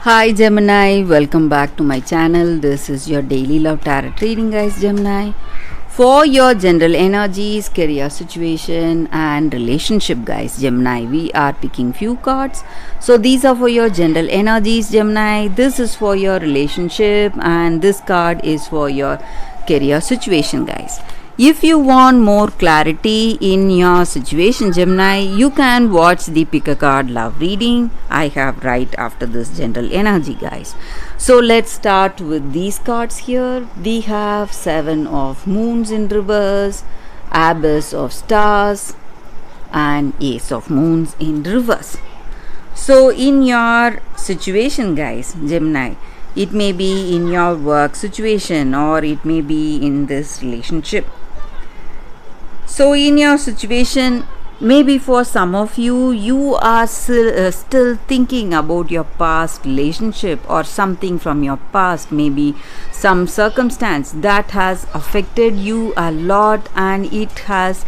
Hi Gemini, welcome back to my channel. This is your daily love tarot reading, guys. Gemini, for your general energies, career situation and relationship, guys. Gemini, we are picking few cards. So these are for your general energies, Gemini. This is for your relationship and this card is for your career situation, guys. If you want more clarity in your situation, Gemini, you can watch the pick a card love reading I have right after this general energy, guys. So let's start with these cards here. We have Seven of Moons in reverse, Abyss of Stars and Ace of Moons in reverse. So in your situation, guys, Gemini, it may be in your work situation or it may be in this relationship. So in your situation, maybe for some of you, you are still thinking about your past relationship or something from your past, maybe some circumstance that has affected you a lot and it has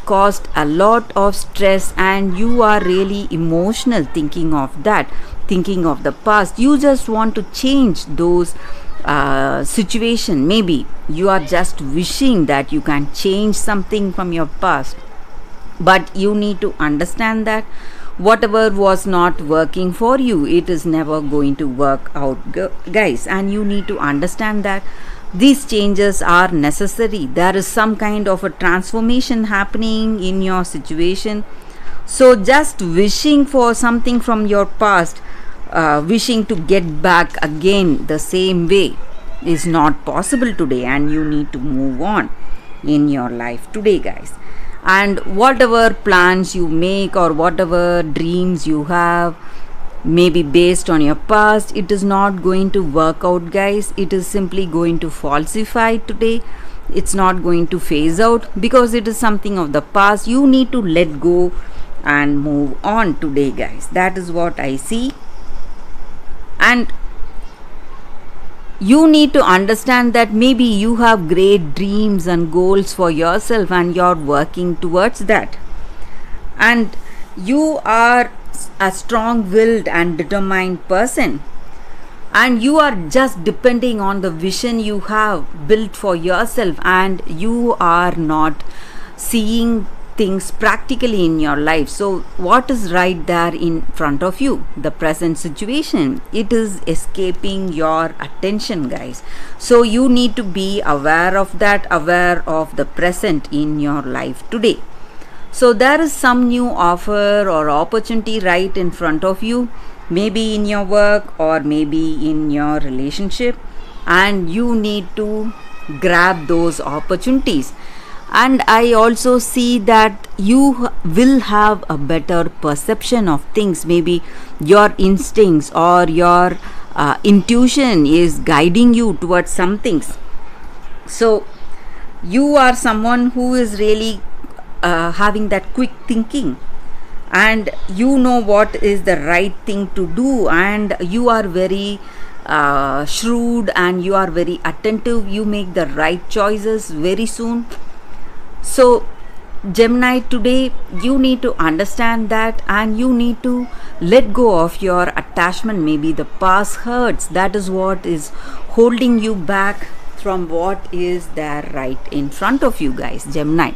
caused a lot of stress and you are really emotional thinking of that, thinking of the past. You just want to change those situation. Maybe you are just wishing that you can change something from your past, but you need to understand that whatever was not working for you, it is never going to work out, guys, and you need to understand that these changes are necessary. There is some kind of a transformation happening in your situation. So just wishing for something from your past, wishing to get back again the same way is not possible today, and you need to move on in your life today, guys. And whatever plans you make or whatever dreams you have, maybe based on your past, it is not going to work out, guys. It is simply going to falsify today. It's not going to phase out because it is something of the past. You need to let go and move on today, guys. That is what I see. And you need to understand that maybe you have great dreams and goals for yourself and you're working towards that, and you are a strong-willed and determined person, and you are just depending on the vision you have built for yourself, and you are not seeing things practically in your life. So what is right there in front of you, the present situation, it is escaping your attention, guys. So you need to be aware of that, aware of the present in your life today. So there is some new offer or opportunity right in front of you, maybe in your work or maybe in your relationship, and you need to grab those opportunities. And I also see that you will have a better perception of things. Maybe your instincts or your intuition is guiding you towards some things. So you are someone who is really having that quick thinking, and you know what is the right thing to do, and you are very shrewd and you are very attentive. You make the right choices very soon. So Gemini, today you need to understand that, and you need to let go of your attachment. Maybe the past hurts. That is what is holding you back from what is there right in front of you, guys, Gemini.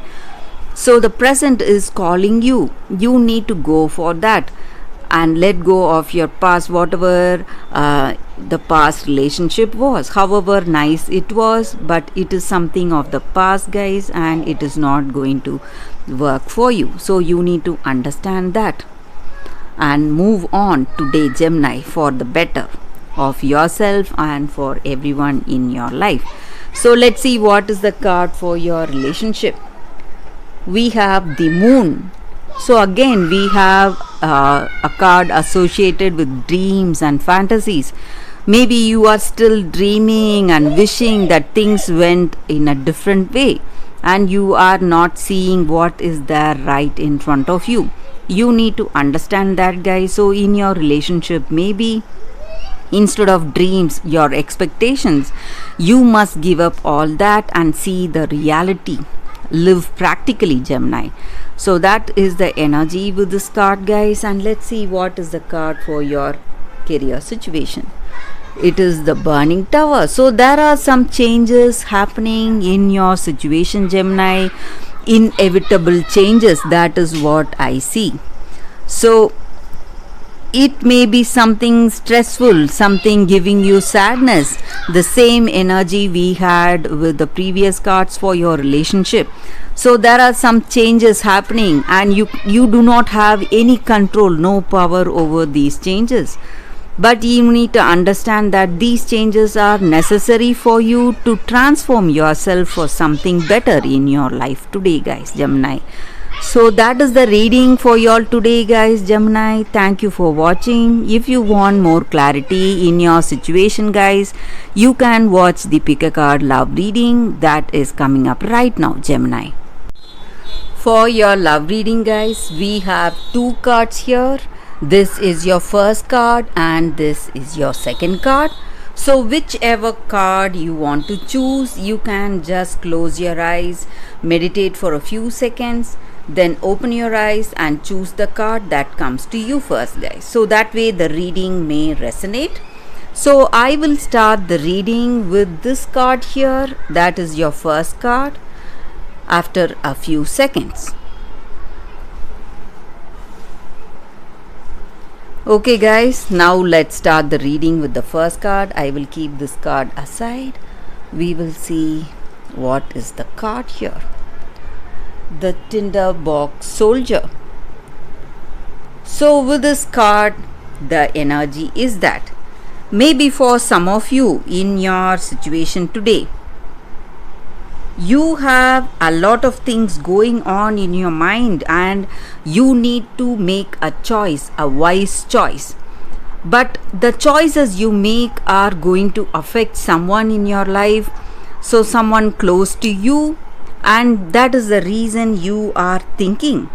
So the present is calling you. You need to go for that and let go of your past, whatever the past relationship was, however nice it was, but it is something of the past, guys, and it is not going to work for you. So you need to understand that and move on today, Gemini, for the better of yourself and for everyone in your life. So let's see what is the card for your relationship. We have the Moon. So again we have a card associated with dreams and fantasies. Maybe you are still dreaming and wishing that things went in a different way, and you are not seeing what is there right in front of you. You need to understand that, guys. So in your relationship, maybe instead of dreams, your expectations, you must give up all that and see the reality. Live practically, Gemini. So that is the energy with this card, guys, and let's see what is the card for your career situation. It is the burning tower. So there are some changes happening in your situation, Gemini. Inevitable changes. That is what I see. So it may be something stressful, something giving you sadness. The same energy we had with the previous cards for your relationship. So there are some changes happening, and you do not have any control, no power over these changes. But you need to understand that these changes are necessary for you to transform yourself for something better in your life today, guys, Gemini. So that is the reading for y'all today, guys, Gemini. Thank you for watching. If you want more clarity in your situation, guys, you can watch the pick a card love reading that is coming up right now, Gemini. For your love reading, guys, we have two cards here. This is your first card and this is your second card. So whichever card you want to choose, you can just close your eyes, meditate for a few seconds, then open your eyes and choose the card that comes to you first, guys. So that way the reading may resonate. So I will start the reading with this card here. That is your first card after a few seconds. Okay, guys, now let's start the reading with the first card. I will keep this card aside. We will see what is the card here. The Tinderbox Soldier. So with this card, the energy is that maybe for some of you in your situation today, you have a lot of things going on in your mind and you need to make a choice, a wise choice. But the choices you make are going to affect someone in your life, so someone close to you, and that is the reason you are thinking.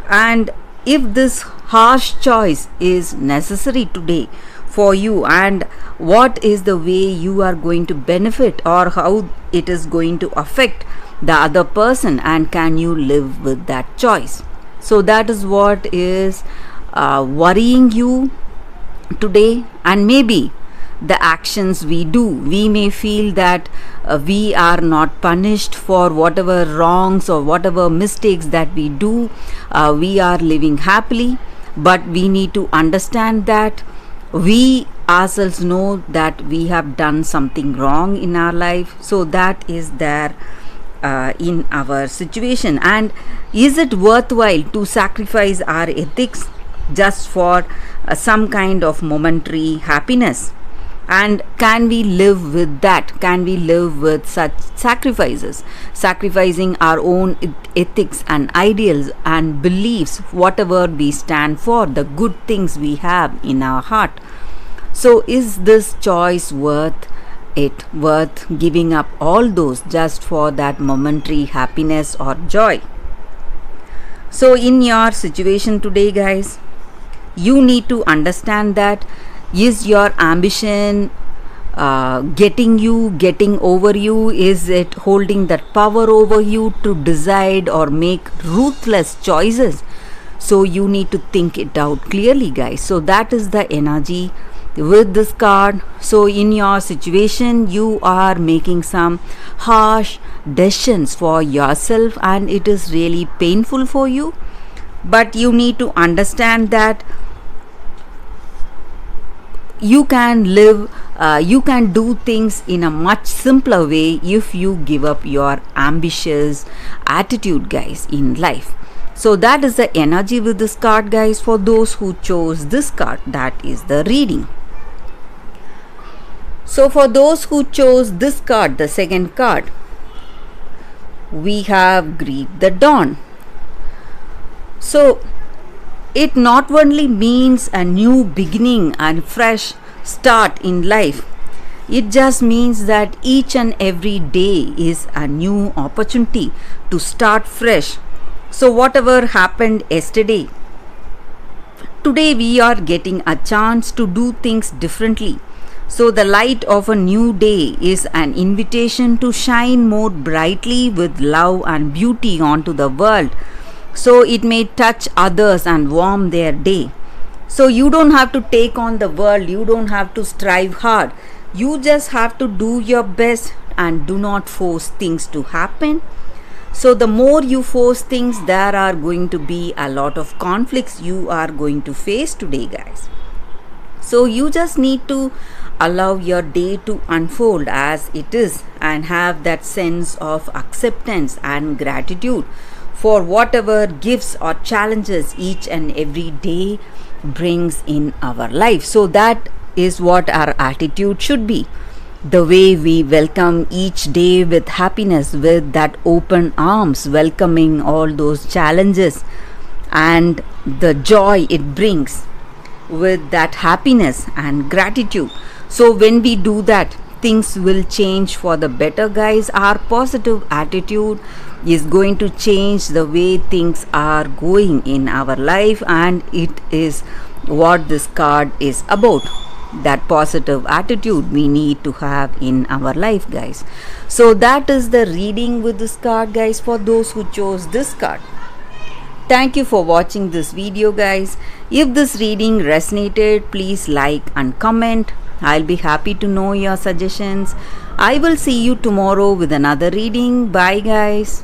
And if this harsh choice is necessary today for you, and what is the way you are going to benefit or how it is going to affect the other person, and can you live with that choice? So that is what is worrying you today. And maybe the actions we do, we may feel that we are not punished for whatever wrongs or whatever mistakes that we do. We are living happily, but we need to understand that we ourselves know that we have done something wrong in our life. So that is there in our situation. And is it worthwhile to sacrifice our ethics just for some kind of momentary happiness? And can we live with that? Can we live with such sacrifices? Sacrificing our own ethics and ideals and beliefs, whatever we stand for, the good things we have in our heart. So is this choice worth it? Worth giving up all those just for that momentary happiness or joy? So in your situation today, guys, you need to understand that is your ambition getting over you? Is it holding that power over you to decide or make ruthless choices? So you need to think it out clearly, guys. So that is the energy with this card. So in your situation, you are making some harsh decisions for yourself and it is really painful for you. But you need to understand that you can live, you can do things in a much simpler way if you give up your ambitious attitude, guys, in life. So that is the energy with this card, guys. For those who chose this card, that is the reading. So for those who chose this card, the second card, we have Greet the Dawn. So it not only means a new beginning and fresh start in life, it just means that each and every day is a new opportunity to start fresh. So whatever happened yesterday, today we are getting a chance to do things differently. So the light of a new day is an invitation to shine more brightly with love and beauty onto the world. So it may touch others and warm their day. So you don't have to take on the world, you don't have to strive hard. You just have to do your best and do not force things to happen. So the more you force things, there are going to be a lot of conflicts you are going to face today, guys. So you just need to allow your day to unfold as it is and have that sense of acceptance and gratitude for whatever gifts or challenges each and every day brings in our life. So that is what our attitude should be. The way we welcome each day with happiness, with that open arms, welcoming all those challenges and the joy it brings with that happiness and gratitude. So when we do that, things will change for the better, guys. Our positive attitude is going to change the way things are going in our life, and it is what this card is about. That positive attitude we need to have in our life, guys. So that is the reading with this card, guys, for those who chose this card. Thank you for watching this video, guys. If this reading resonated, please like and comment. I'll be happy to know your suggestions. I will see you tomorrow with another reading. Bye, guys.